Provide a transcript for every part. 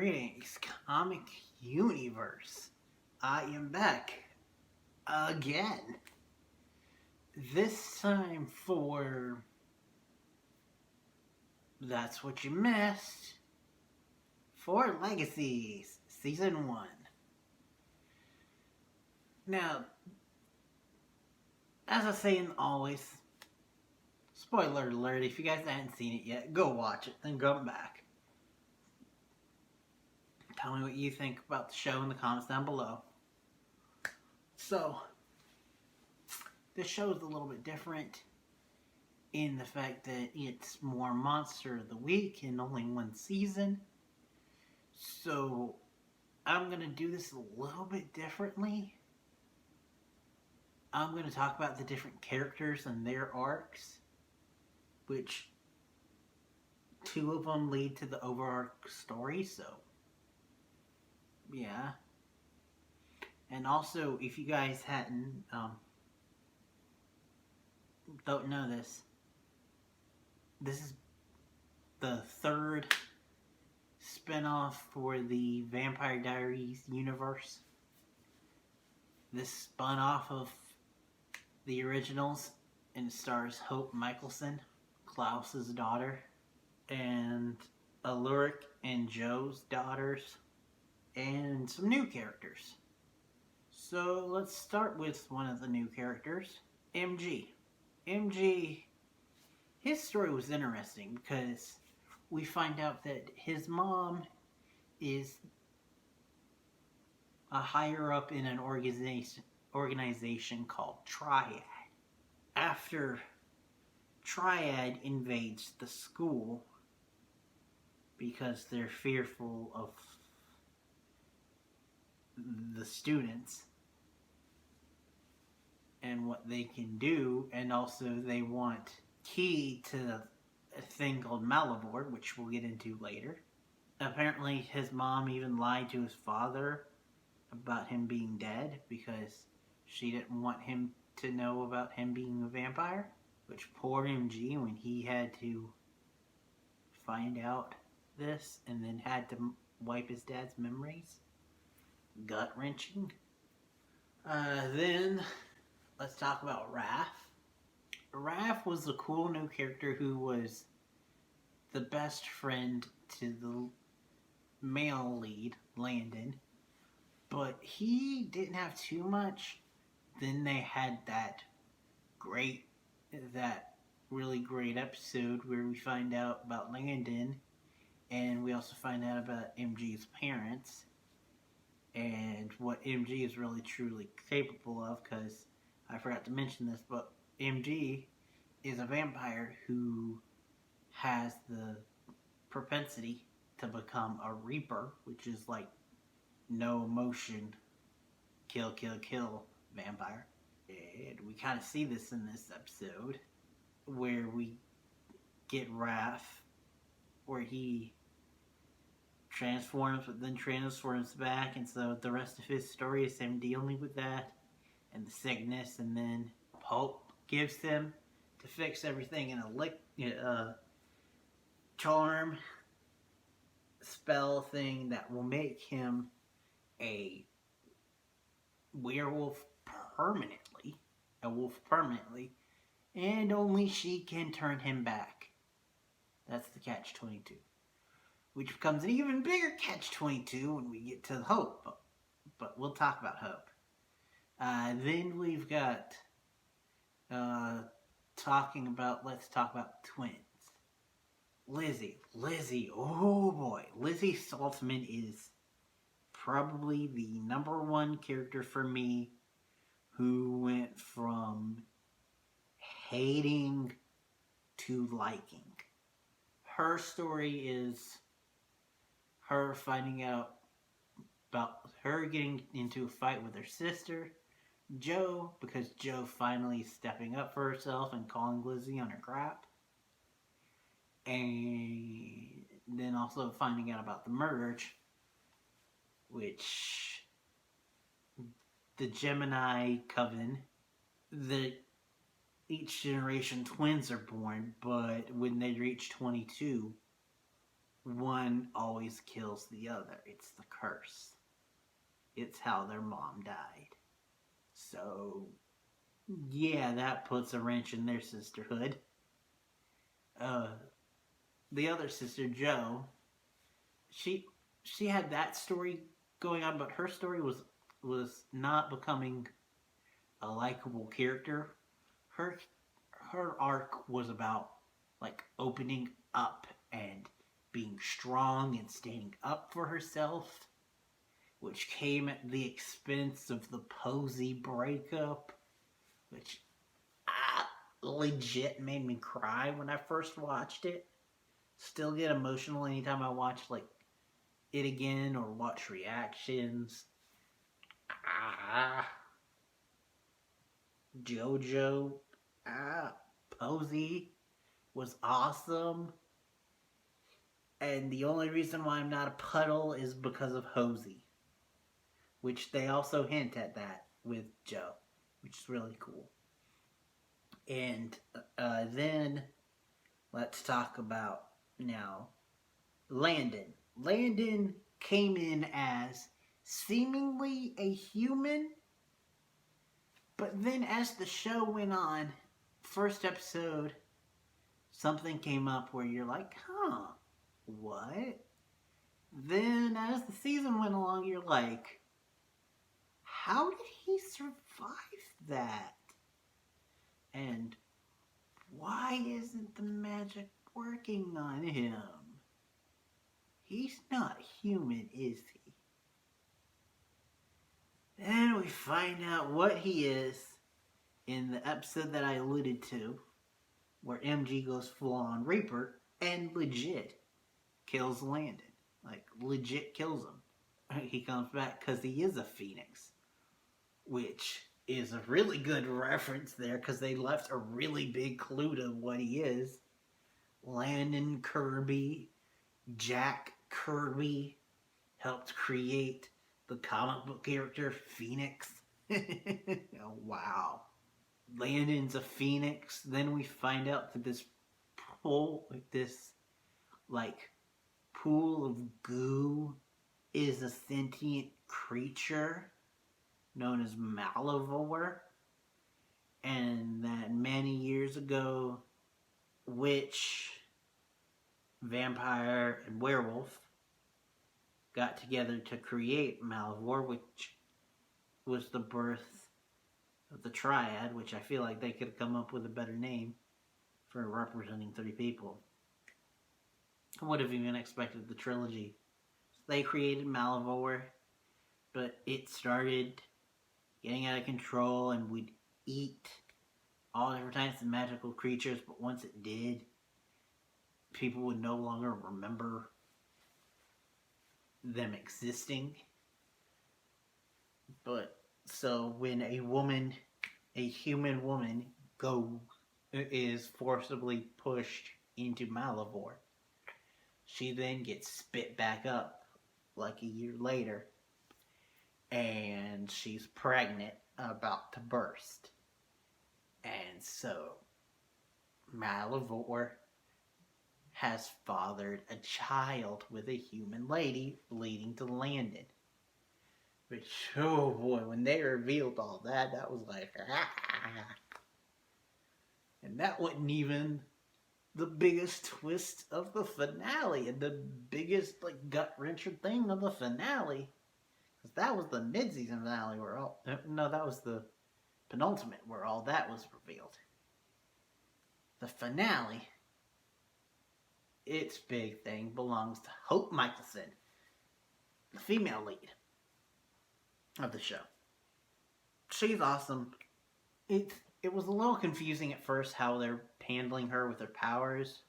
Greetings, Comic Universe. I am back again. This time for That's What You Missed for Legacies Season 1. Now, as I say always, spoiler alert, if you guys haven't seen it yet, go watch it, then come back. Tell me what you think about the show in the comments down below. So, this show is a little bit different in the fact that it's more Monster of the Week in only one season. So, I'm going to do this a little bit differently. I'm going to talk about the different characters and their arcs, which two of them lead to the overarching story, so yeah. And also, if you guys hadn't, don't know this is the third spin-off for the Vampire Diaries universe. This spun off of the originals and stars Hope Michelson, Klaus's daughter, and Aluric and Joe's daughters, and some new characters. So let's start with one of the new characters, MG. MG, his story was interesting because we find out that his mom is a higher up in an organization called Triad. After Triad invades the school because they're fearful of the students and what they can do, and also they want key to a thing called Malivore, which we'll get into later. Apparently his mom even lied to his father about him being dead because she didn't want him to know about him being a vampire, which poor MG, when he had to find out this and then had to wipe his dad's memories. Gut-wrenching. Then let's talk about Raph. Raph was a cool new character who was the best friend to the male lead, Landon, but he didn't have too much. Then they had that really great episode where we find out about Landon, and we also find out about MG's parents and what MG is really truly capable of, because I forgot to mention this, but MG is a vampire who has the propensity to become a Reaper, which is like no emotion, kill, kill, kill vampire. And we kind of see this in this episode where we get Raph, where he transforms but then transforms back, and so the rest of his story is him dealing with that and the sickness, and then Hope gives him to fix everything in a charm spell thing that will make him a werewolf permanently, and only she can turn him back. That's the catch-22. Which becomes an even bigger catch-22 when we get to Hope. But we'll talk about Hope. Then we've got let's talk about twins. Lizzie, oh boy. Lizzie Saltzman is probably the number one character for me who went from hating to liking. Her story is her finding out about her getting into a fight with her sister, Joe, because Joe finally stepping up for herself and calling Lizzie on her crap. And then also finding out about the merge, which the Gemini coven, that each generation twins are born, but when they reach 22, one always kills the other. It's the curse. It's how their mom died. So, yeah, that puts a wrench in their sisterhood. Uh, the other sister, Jo, she she had that story going on, but her story was not becoming a likable character. Her her arc was about like opening up and being strong and standing up for herself, which came at the expense of the Posey breakup, which legit made me cry when I first watched it. Still get emotional anytime I watch like it again or watch reactions. Ah, JoJo, ah, Posey was awesome. And the only reason why I'm not a puddle is because of Hosey, which they also hint at that with Jo, which is really cool. And then let's talk about now Landon. Landon came in as seemingly a human, but then as the show went on, first episode, something came up where you're like, huh, what? Then as the season went along, you're like, how did he survive that? And why isn't the magic working on him? He's not human, is he? Then we find out what he is in the episode that I alluded to, where MG goes full on Reaper and legit kills Landon. Like, legit kills him. He comes back because he is a Phoenix, which is a really good reference there because they left a really big clue to what he is. Landon Kirby, Jack Kirby helped create the comic book character Phoenix. Oh, wow. Landon's a Phoenix. Then we find out that this like pool of goo is a sentient creature known as Malivore, and that many years ago, witch, vampire, and werewolf got together to create Malivore, which was the birth of the triad, which I feel like they could have come up with a better name for representing three people. I would have even expected the trilogy. They created Malivore, but it started getting out of control and would eat all different types of magical creatures, but once it did, people would no longer remember them existing. But so when a human woman is forcibly pushed into Malivore, she then gets spit back up like a year later, and she's pregnant, about to burst. And so Malivore has fathered a child with a human lady, leading to Landon. Which, oh boy, when they revealed all that, that was like, ah. And that wasn't even the biggest twist of the finale, and the biggest like gut-wrencher thing of the finale. Because that was the mid-season finale where all... No, that was the penultimate where all that was revealed. The finale, its big thing belongs to Hope Michelson, the female lead of the show. She's awesome. It was a little confusing at first how they're handling her with her powers,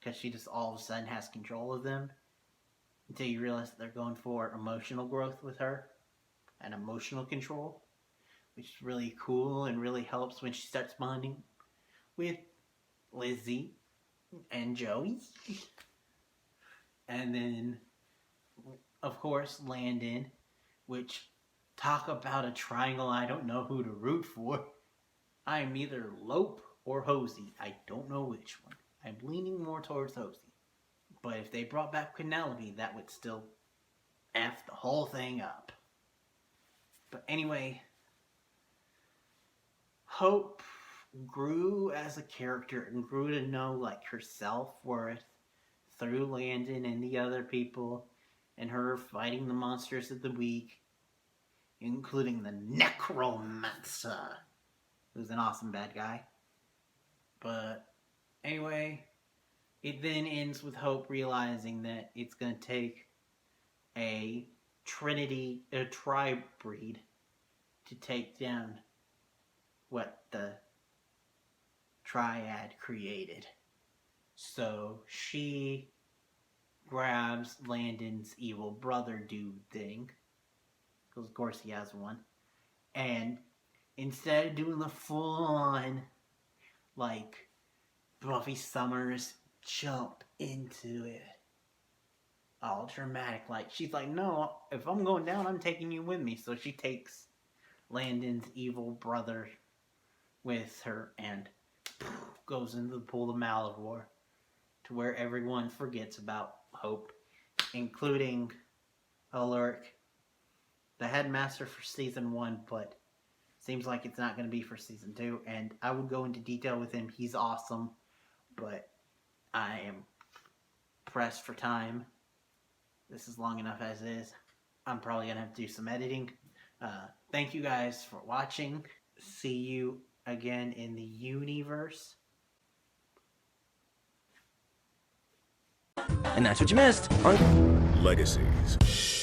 because she just all of a sudden has control of them, until you realize that they're going for emotional growth with her and emotional control, which is really cool and really helps when she starts bonding with Lizzie and Joey. And then, of course, Landon, which, talk about a triangle I don't know who to root for. I'm either Lope or Hosey. I don't know which one. I'm leaning more towards Hosey. But if they brought back Penelope, that would still F the whole thing up. But anyway, Hope grew as a character and grew to know like her self-worth through Landon and the other people and her fighting the monsters of the week, including the Necromancer, who's an awesome bad guy. But anyway, it then ends with Hope realizing that it's going to take a tribe breed to take down what the Triad created. So she grabs Landon's evil brother dude thing, because of course he has one, and instead of doing the full-on, like, Buffy Summers jump into it, all dramatic, like, she's like, no, if I'm going down, I'm taking you with me. So she takes Landon's evil brother with her and goes into the pool of Malivore, to where everyone forgets about Hope, including Ulrich, the headmaster for season 1, but seems like it's not going to be for season 2, and I would go into detail with him. He's awesome, but I am pressed for time. This is long enough as is. I'm probably going to have to do some editing. Thank you guys for watching. See you again in the Youniverse. And that's what you missed on Legacies.